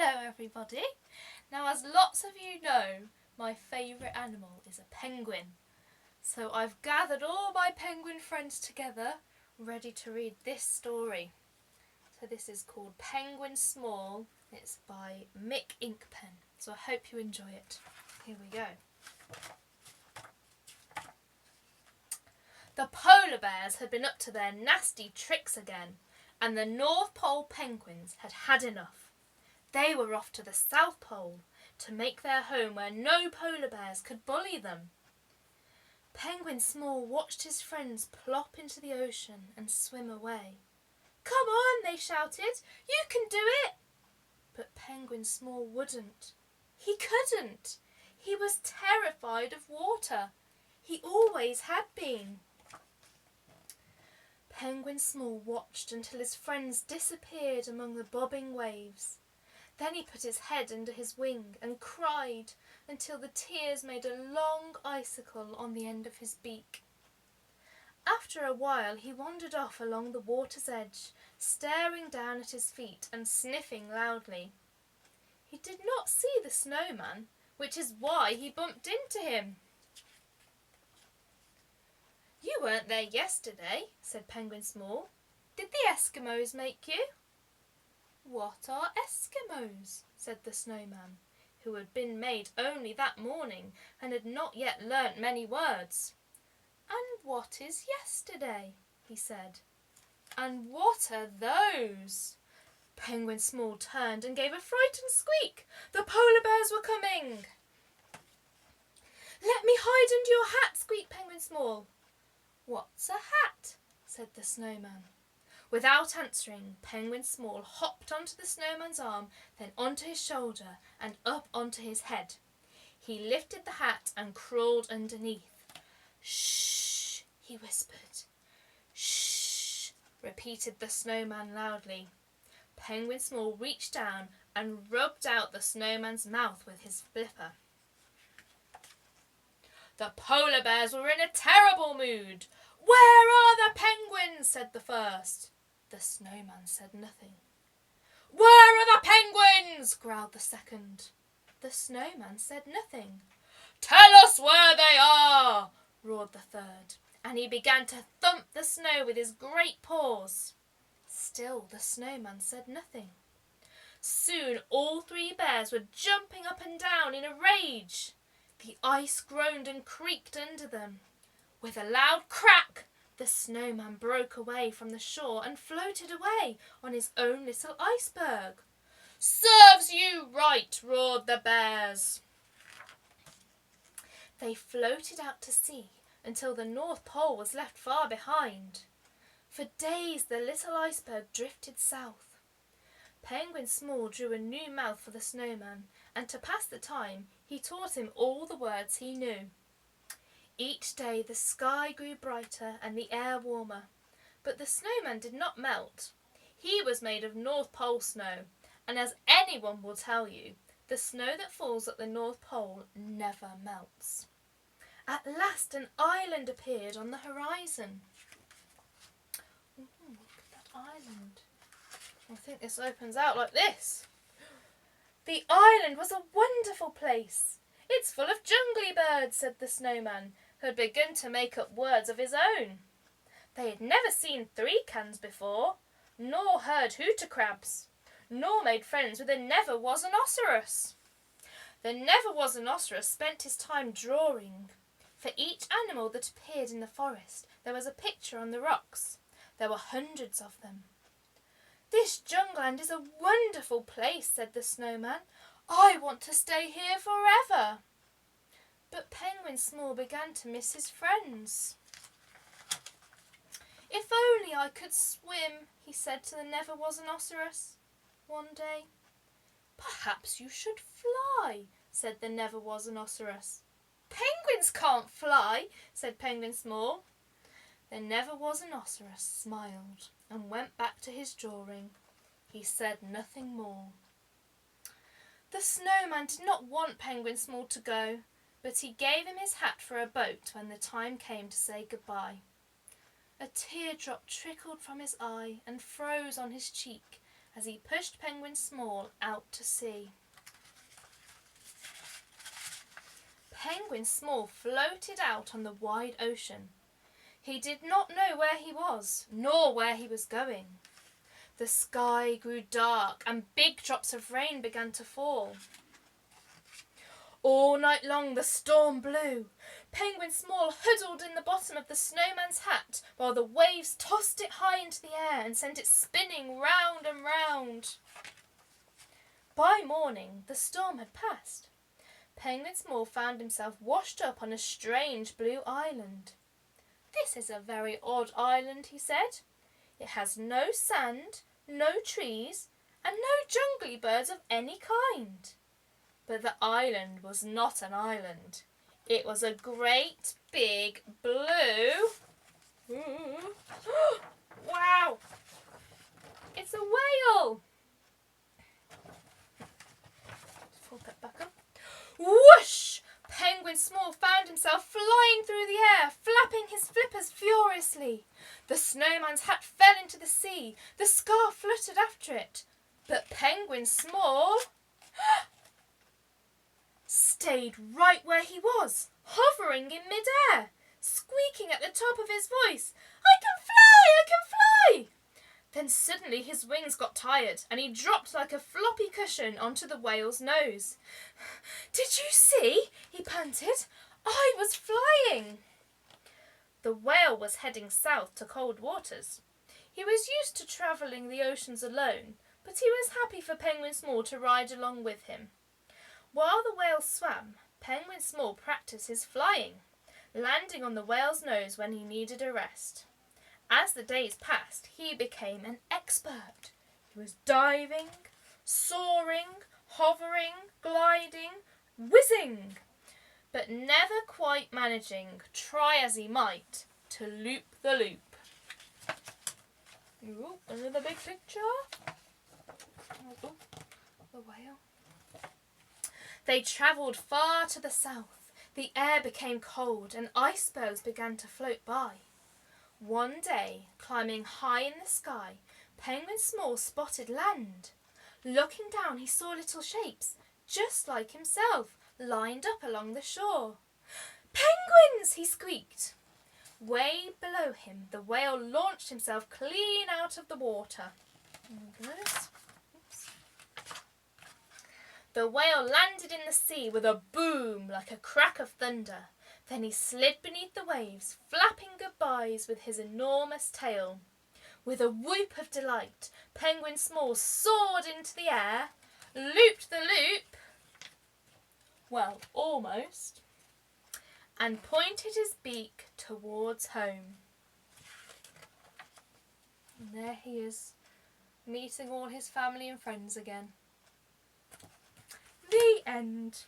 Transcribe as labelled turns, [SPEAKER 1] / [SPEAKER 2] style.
[SPEAKER 1] Hello everybody. Now, as lots of you know, my favourite animal is a penguin. So I've gathered all my penguin friends together, ready to read this story. So this is called Penguin Small. It's by Mick Inkpen. So I hope you enjoy it. Here we go. The polar bears had been up to their nasty tricks again, and the North Pole penguins had had enough. They were off to the South Pole to make their home where no polar bears could bully them. Penguin Small watched his friends plop into the ocean and swim away. "Come on," they shouted, "you can do it!" But Penguin Small wouldn't. He couldn't. He was terrified of water. He always had been. Penguin Small watched until his friends disappeared among the bobbing waves. Then he put his head under his wing and cried until the tears made a long icicle on the end of his beak. After a while he wandered off along the water's edge, staring down at his feet and sniffing loudly. He did not see the snowman, which is why he bumped into him. "You weren't there yesterday," said Penguin Small. "Did the Eskimos make you?" "What are Eskimos?" said the snowman, who had been made only that morning and had not yet learnt many words. "And what is yesterday?" he said. "And what are those?" Penguin Small turned and gave a frightened squeak. The polar bears were coming. "Let me hide under your hat," squeaked Penguin Small. "What's a hat?" said the snowman. Without answering, Penguin Small hopped onto the snowman's arm, then onto his shoulder and up onto his head. He lifted the hat and crawled underneath. "Shh," he whispered. "Shh," repeated the snowman loudly. Penguin Small reached down and rubbed out the snowman's mouth with his flipper. The polar bears were in a terrible mood. "Where are the penguins?" said the first. The snowman said nothing. "Where are the penguins?" growled the second. The snowman said nothing. "Tell us where they are!" roared the third, and he began to thump the snow with his great paws. Still the snowman said nothing. Soon all three bears were jumping up and down in a rage. The ice groaned and creaked under them. With a loud crack, the snowman broke away from the shore and floated away on his own little iceberg. "Serves you right!" roared the bears. They floated out to sea until the North Pole was left far behind. For days the little iceberg drifted south. Penguin Small drew a new mouth for the snowman, and to pass the time he taught him all the words he knew. Each day the sky grew brighter and the air warmer, but the snowman did not melt. He was made of North Pole snow, and as anyone will tell you, the snow that falls at the North Pole never melts. At last an island appeared on the horizon. Look at that island. I think this opens out like this. The island was a wonderful place. "It's full of jungly birds," said the snowman, who had begun to make up words of his own. They had never seen three cans before, nor heard hooter crabs, nor made friends with a never-was-an-ocerus. The never-was-an-ocerus spent his time drawing. For each animal that appeared in the forest there was a picture on the rocks. There were hundreds of them. "This jungleland is a wonderful place," said the snowman. "I want to stay here forever." But Penguin Small began to miss his friends. "If only I could swim," he said to the never-was-an-ocerus one day. "Perhaps you should fly," said the never-was-an-ocerus. "Penguins can't fly," said Penguin Small. The never-was-an-ocerus smiled and went back to his drawing. He said nothing more. The snowman did not want Penguin Small to go, but he gave him his hat for a boat when the time came to say goodbye. A teardrop trickled from his eye and froze on his cheek as he pushed Penguin Small out to sea. Penguin Small floated out on the wide ocean. He did not know where he was, nor where he was going. The sky grew dark and big drops of rain began to fall. All night long the storm blew. Penguin Small huddled in the bottom of the snowman's hat while the waves tossed it high into the air and sent it spinning round and round. By morning the storm had passed. Penguin Small found himself washed up on a strange blue island. "This is a very odd island," he said. "It has no sand, no trees, and no jungly birds of any kind." But the island was not an island. It was a great big blue... Wow! It's a whale! Pull that back up. Whoosh! Penguin Small found himself flying through the air, flapping his flippers furiously. The snowman's hat fell into the sea. The scarf fluttered after it. But Penguin Small stayed right where he was, hovering in mid-air, squeaking at the top of his voice, "I can fly! I can fly!" Then suddenly his wings got tired and he dropped like a floppy cushion onto the whale's nose. "Did you see?" he panted. "I was flying." The whale was heading south to cold waters. He was used to travelling the oceans alone, but he was happy for Penguin Small to ride along with him. While the whale swam, Penguin Small practised his flying, landing on the whale's nose when he needed a rest. As the days passed, he became an expert. He was diving, soaring, hovering, gliding, whizzing, but never quite managing, try as he might, to loop the loop. Ooh, another big picture. Ooh, the whale. They travelled far to the south. The air became cold and icebergs began to float by. One day, climbing high in the sky, Penguin Small spotted land. Looking down, he saw little shapes, just like himself, lined up along the shore. "Penguins!" he squeaked. Way below him, the whale launched himself clean out of the water. The whale landed in the sea with a boom like a crack of thunder. Then he slid beneath the waves, flapping goodbyes with his enormous tail. With a whoop of delight, Penguin Small soared into the air, looped the loop, well, almost, and pointed his beak towards home. And there he is, meeting all his family and friends again. The end.